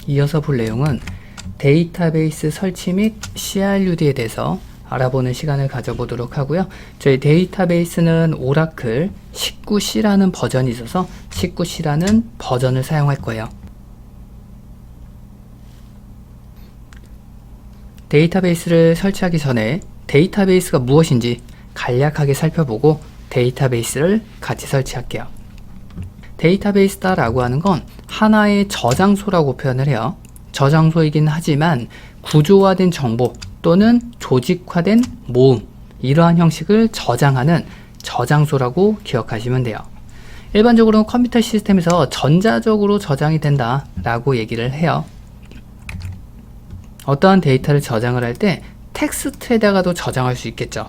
이어서 볼 내용은 데이터베이스 설치 및 CRUD에 대해서 알아보는 시간을 가져보도록 하고요. 저희 데이터베이스는 오라클 19C라는 버전이 있어서 19C라는 버전을 사용할 거예요. 데이터베이스를 설치하기 전에 데이터베이스가 무엇인지 간략하게 살펴보고 데이터베이스를 같이 설치할게요. 데이터베이스다라고 하는 건 하나의 저장소라고 표현을 해요. 저장소이긴 하지만 구조화된 정보 또는 조직화된 모음, 이러한 형식을 저장하는 저장소라고 기억하시면 돼요. 일반적으로 컴퓨터 시스템에서 전자적으로 저장이 된다 라고 얘기를 해요. 어떠한 데이터를 저장을 할 때 텍스트에다가도 저장할 수 있겠죠.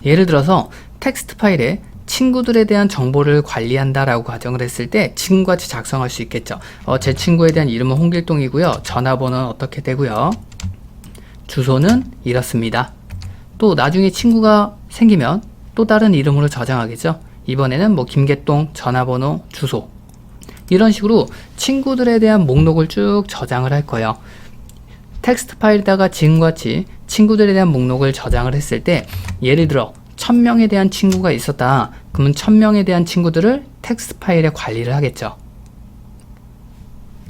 예를 들어서 텍스트 파일에 친구들에 대한 정보를 관리한다 라고 가정을 했을 때 지금과 같이 작성할 수 있겠죠. 제 친구에 대한 이름은 홍길동이고요. 전화번호는 어떻게 되고요. 주소는 이렇습니다. 또 나중에 친구가 생기면 또 다른 이름으로 저장하겠죠. 이번에는 뭐 김계동, 전화번호, 주소, 이런 식으로 친구들에 대한 목록을 쭉 저장을 할 거예요. 텍스트 파일에다가 지금과 같이 친구들에 대한 목록을 저장을 했을 때 예를 들어 1000명에 대한 친구가 있었다. 그러면 1000명에 대한 친구들을 텍스트 파일에 관리를 하겠죠.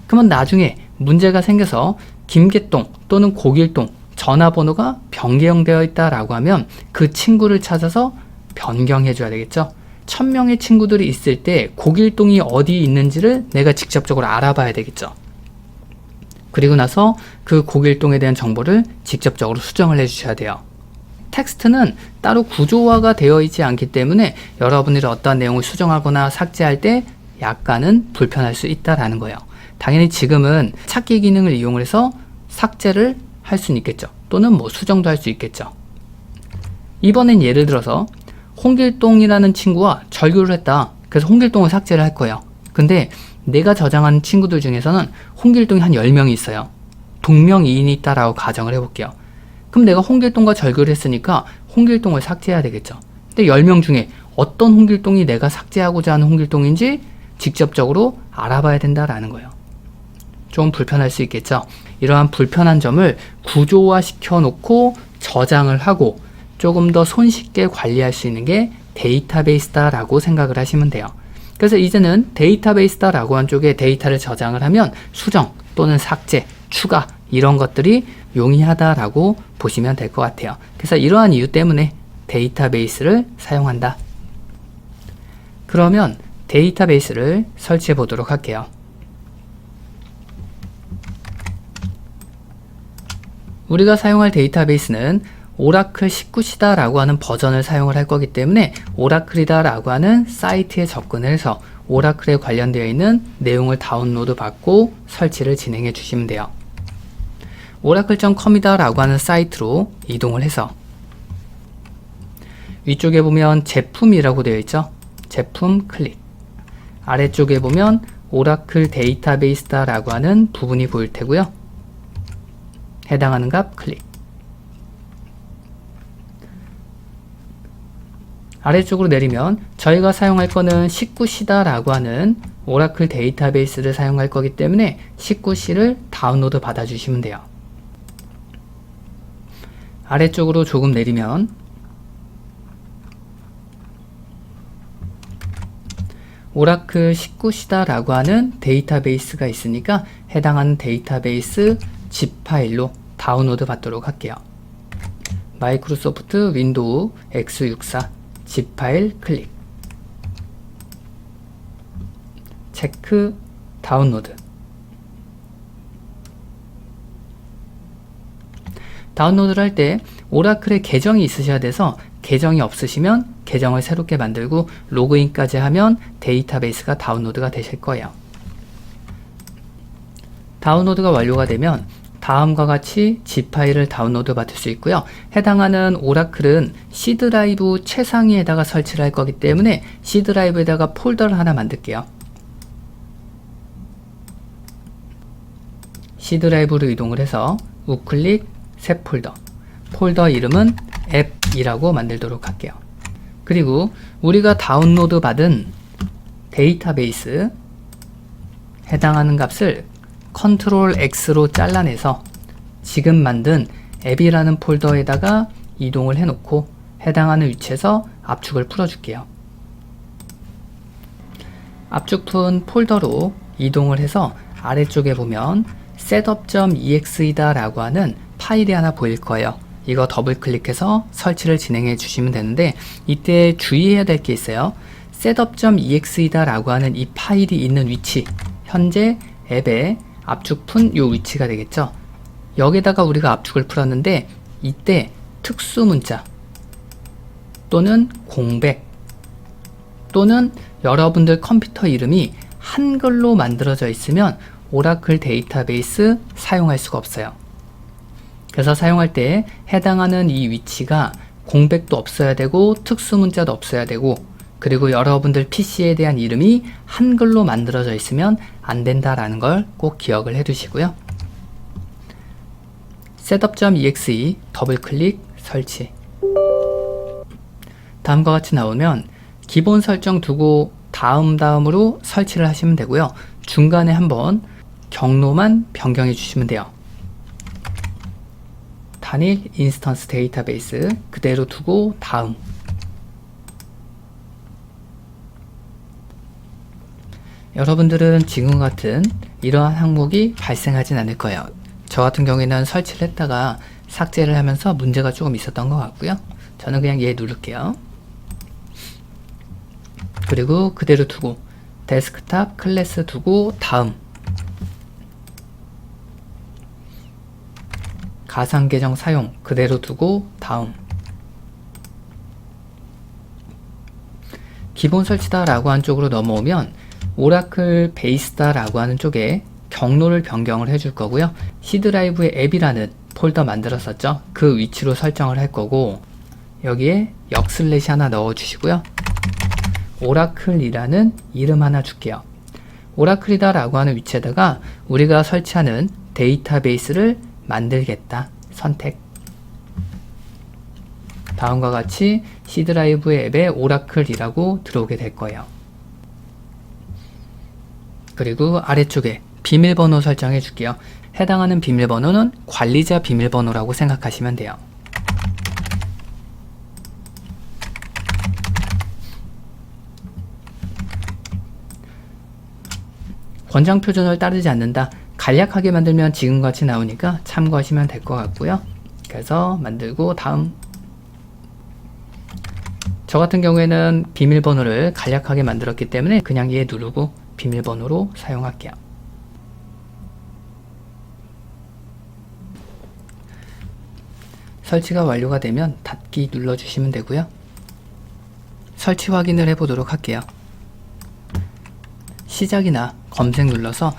그러면 나중에 문제가 생겨서 김계동 또는 고길동 전화번호가 변경되어 있다라고 하면 그 친구를 찾아서 변경해 줘야 되겠죠. 1000명의 친구들이 있을 때 고길동이 어디 있는지를 내가 직접적으로 알아봐야 되겠죠. 그리고 나서 그 고길동에 대한 정보를 직접적으로 수정을 해 주셔야 돼요. 텍스트는 따로 구조화가 되어 있지 않기 때문에 여러분들이 어떠한 내용을 수정하거나 삭제할 때 약간은 불편할 수 있다라는 거예요. 당연히 지금은 찾기 기능을 이용을 해서 삭제를 할 수는 있겠죠. 또는 뭐 수정도 할 수 있겠죠. 이번엔 예를 들어서 홍길동이라는 친구와 절교를 했다. 그래서 홍길동을 삭제를 할 거예요. 근데 내가 저장한 친구들 중에서는 홍길동이 한 10명이 있어요. 동명이인이 있다라고 가정을 해볼게요. 그럼 내가 홍길동과 절교를 했으니까 홍길동을 삭제해야 되겠죠. 근데 10명 중에 어떤 홍길동이 내가 삭제하고자 하는 홍길동인지 직접적으로 알아봐야 된다라는 거예요. 좀 불편할 수 있겠죠. 이러한 불편한 점을 구조화 시켜 놓고 저장을 하고 조금 더 손쉽게 관리할 수 있는 게 데이터베이스다라고 생각을 하시면 돼요. 그래서 이제는 데이터베이스다라고 한 쪽에 데이터를 저장을 하면 수정 또는 삭제, 추가 이런 것들이 용이하다라고 보시면 될 것 같아요. 그래서 이러한 이유 때문에 데이터베이스를 사용한다. 그러면 데이터베이스를 설치해 보도록 할게요. 우리가 사용할 데이터베이스는 오라클 19C다 라고 하는 버전을 사용을 할 거기 때문에 오라클이다 라고 하는 사이트에 접근을 해서 오라클에 관련되어 있는 내용을 다운로드 받고 설치를 진행해 주시면 돼요. oracle.com이다 라고 하는 사이트로 이동을 해서 위쪽에 보면 제품이라고 되어 있죠. 제품 클릭. 아래쪽에 보면 오라클 데이터베이스다 라고 하는 부분이 보일 테고요. 해당하는 값 클릭. 아래쪽으로 내리면 저희가 사용할 거는 19C다 라고 하는 오라클 데이터베이스를 사용할 거기 때문에 19C를 다운로드 받아 주시면 돼요. 아래쪽으로 조금 내리면 오라클 19C다 라고 하는 데이터베이스가 있으니까 해당하는 데이터베이스 zip 파일로 다운로드 받도록 할게요. 마이크로소프트 윈도우 x64 zip 파일 클릭. 체크 다운로드. 다운로드를 할 때 오라클에 계정이 있으셔야 돼서 계정이 없으시면 계정을 새롭게 만들고 로그인까지 하면 데이터베이스가 다운로드가 되실 거예요. 다운로드가 완료가 되면 다음과 같이 zip 파일을 다운로드 받을 수 있고요. 해당하는 오라클은 C 드라이브 최상위에다가 설치를 할 거기 때문에 C 드라이브에다가 폴더를 하나 만들게요. C 드라이브로 이동을 해서 우클릭 새 폴더. 폴더 이름은 앱이라고 만들도록 할게요. 그리고 우리가 다운로드 받은 데이터베이스 해당하는 값을 컨트롤 X로 잘라내서 지금 만든 앱이라는 폴더에다가 이동을 해놓고 해당하는 위치에서 압축을 풀어줄게요. 압축푼 폴더로 이동을 해서 아래쪽에 보면 setup.exe다 라고 하는 파일이 하나 보일 거예요. 이거 더블 클릭해서 설치를 진행해 주시면 되는데, 이때 주의해야 될 게 있어요. setup.exe다 라고 하는 이 파일이 있는 위치, 현재 앱의 압축푼 요 위치가 되겠죠. 여기다가 우리가 압축을 풀었는데, 이때 특수 문자 또는 공백 또는 여러분들 컴퓨터 이름이 한글로 만들어져 있으면 오라클 데이터베이스 사용할 수가 없어요. 그래서 사용할 때 해당하는 이 위치가 공백도 없어야 되고 특수 문자도 없어야 되고, 그리고 여러분들 PC에 대한 이름이 한글로 만들어져 있으면 안 된다라는 걸 꼭 기억을 해 두시고요. setup.exe 더블 클릭 설치. 다음과 같이 나오면 기본 설정 두고 다음으로 설치를 하시면 되고요. 중간에 한번 경로만 변경해 주시면 돼요. 단일 인스턴스 데이터베이스 그대로 두고 다음. 여러분들은 지금 같은 이러한 항목이 발생하진 않을 거예요. 저 같은 경우에는 설치를 했다가 삭제를 하면서 문제가 조금 있었던 것 같고요. 저는 그냥 얘 누를게요. 그리고 그대로 두고 데스크탑 클래스 두고 다음. 가상 계정 사용 그대로 두고 다음. 기본 설치다 라고 하는 쪽으로 넘어오면 오라클 베이스다 라고 하는 쪽에 경로를 변경을 해줄 거고요. C 드라이브의 앱이라는 폴더 만들었었죠. 그 위치로 설정을 할 거고, 여기에 역슬래시 하나 넣어 주시고요. 오라클이라는 이름 하나 줄게요. 오라클이다 라고 하는 위치에다가 우리가 설치하는 데이터베이스를 만들겠다 선택. 다음과 같이 C 드라이브의 앱에 오라클이라고 들어오게 될 거예요. 그리고 아래쪽에 비밀번호 설정해 줄게요. 해당하는 비밀번호는 관리자 비밀번호라고 생각하시면 돼요. 권장 표준을 따르지 않는다. 간략하게 만들면 지금같이 나오니까 참고하시면 될 것 같고요. 그래서 만들고 다음. 저 같은 경우에는 비밀번호를 간략하게 만들었기 때문에 그냥 얘 누르고 비밀번호로 사용할게요. 설치가 완료가 되면 닫기 눌러주시면 되고요. 설치 확인을 해보도록 할게요. 시작이나 검색 눌러서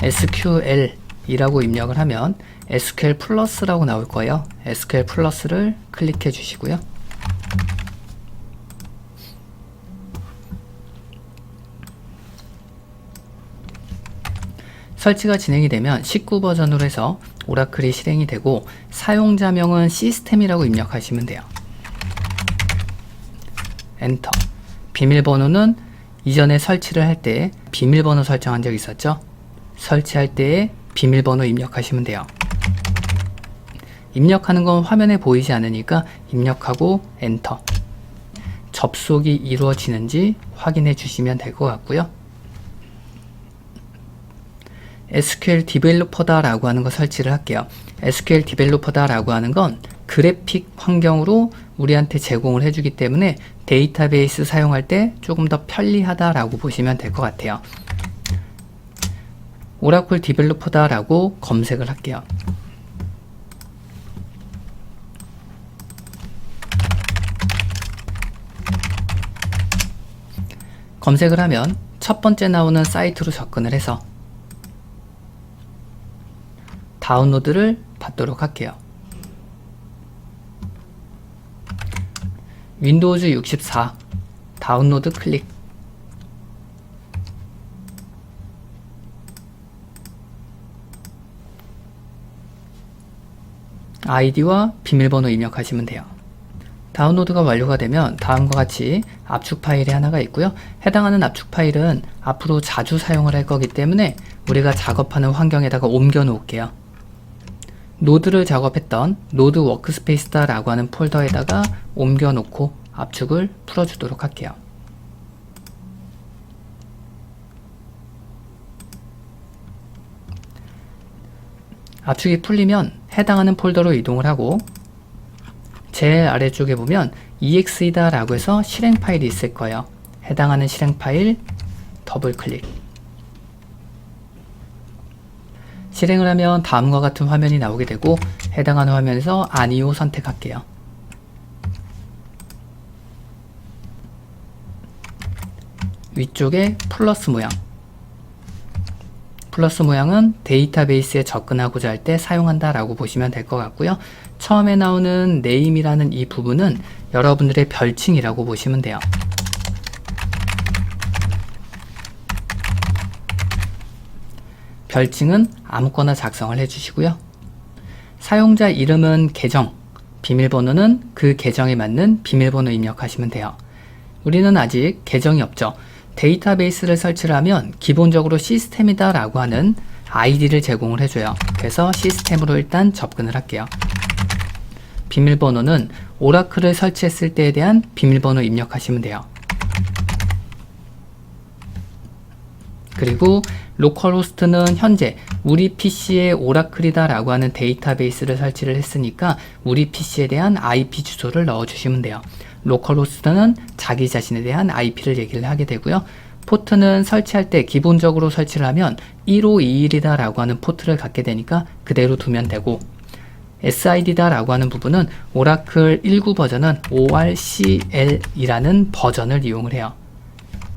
SQL이라고 입력을 하면 SQL 플러스라고 나올 거예요. SQL 플러스를 클릭해 주시고요. 설치가 진행이 되면 19 버전으로 해서 오라클이 실행이 되고, 사용자명은 시스템이라고 입력하시면 돼요. 엔터. 비밀번호는 이전에 설치를 할 때 비밀번호 설정한 적 있었죠? 설치할 때에 비밀번호 입력하시면 돼요. 입력하는 건 화면에 보이지 않으니까 입력하고 엔터. 접속이 이루어지는지 확인해 주시면 될 것 같고요. SQL 디벨로퍼다 라고 하는 거 설치를 할게요. SQL 디벨로퍼다 라고 하는 건 그래픽 환경으로 우리한테 제공을 해주기 때문에 데이터베이스 사용할 때 조금 더 편리하다 라고 보시면 될 것 같아요. 오라클 디벨로퍼다 라고 검색을 할게요. 검색을 하면 첫 번째 나오는 사이트로 접근을 해서 다운로드를 받도록 할게요. 윈도우즈 64 다운로드 클릭. 아이디와 비밀번호 입력하시면 돼요. 다운로드가 완료가 되면 다음과 같이 압축 파일이 하나가 있고요. 해당하는 압축 파일은 앞으로 자주 사용을 할 거기 때문에 우리가 작업하는 환경에다가 옮겨 놓을게요. 노드를 작업했던 노드 워크스페이스다 라고 하는 폴더에다가 옮겨 놓고 압축을 풀어주도록 할게요. 압축이 풀리면 해당하는 폴더로 이동을 하고 제일 아래쪽에 보면 exe다 라고 해서 실행 파일이 있을 거예요. 해당하는 실행 파일 더블 클릭. 실행을 하면 다음과 같은 화면이 나오게 되고 해당하는 화면에서 아니오 선택할게요. 위쪽에 플러스 모양. 플러스 모양은 데이터베이스에 접근하고자 할 때 사용한다 라고 보시면 될 것 같고요. 처음에 나오는 name이라는 이 부분은 여러분들의 별칭이라고 보시면 돼요. 별칭은 아무거나 작성을 해주시고요. 사용자 이름은 계정, 비밀번호는 그 계정에 맞는 비밀번호 입력하시면 돼요. 우리는 아직 계정이 없죠. 데이터베이스를 설치를 하면 기본적으로 시스템이다 라고 하는 아이디를 제공을 해줘요. 그래서 시스템으로 일단 접근을 할게요. 비밀번호는 오라클을 설치했을 때에 대한 비밀번호 입력하시면 돼요. 그리고 로컬호스트는 현재 우리 PC에 오라클이다 라고 하는 데이터베이스를 설치를 했으니까 우리 PC에 대한 IP 주소를 넣어주시면 돼요. 로컬호스트는 자기 자신에 대한 IP를 얘기를 하게 되고요. 포트는 설치할 때 기본적으로 설치를 하면 1521이다 라고 하는 포트를 갖게 되니까 그대로 두면 되고 SID다 라고 하는 부분은 오라클 19 버전은 ORCL 이라는 버전을 이용을 해요.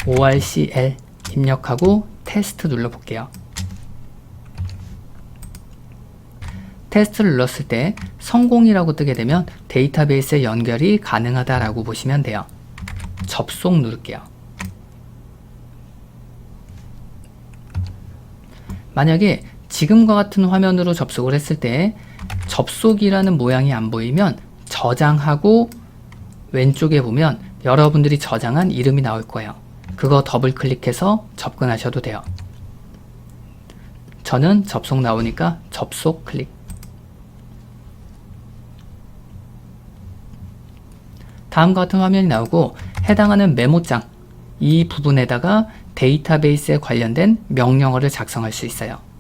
ORCL 입력하고 테스트 눌러볼게요. 테스트를 눌렀을 때 성공이라고 뜨게 되면 데이터베이스에 연결이 가능하다라고 보시면 돼요. 접속 누를게요. 만약에 지금과 같은 화면으로 접속을 했을 때 접속이라는 모양이 안 보이면 저장하고 왼쪽에 보면 여러분들이 저장한 이름이 나올 거예요. 그거 더블 클릭해서 접근하셔도 돼요. 저는 접속 나오니까 접속 클릭. 다음과 같은 화면이 나오고 해당하는 메모장 이 부분에다가 데이터베이스에 관련된 명령어를 작성할 수 있어요.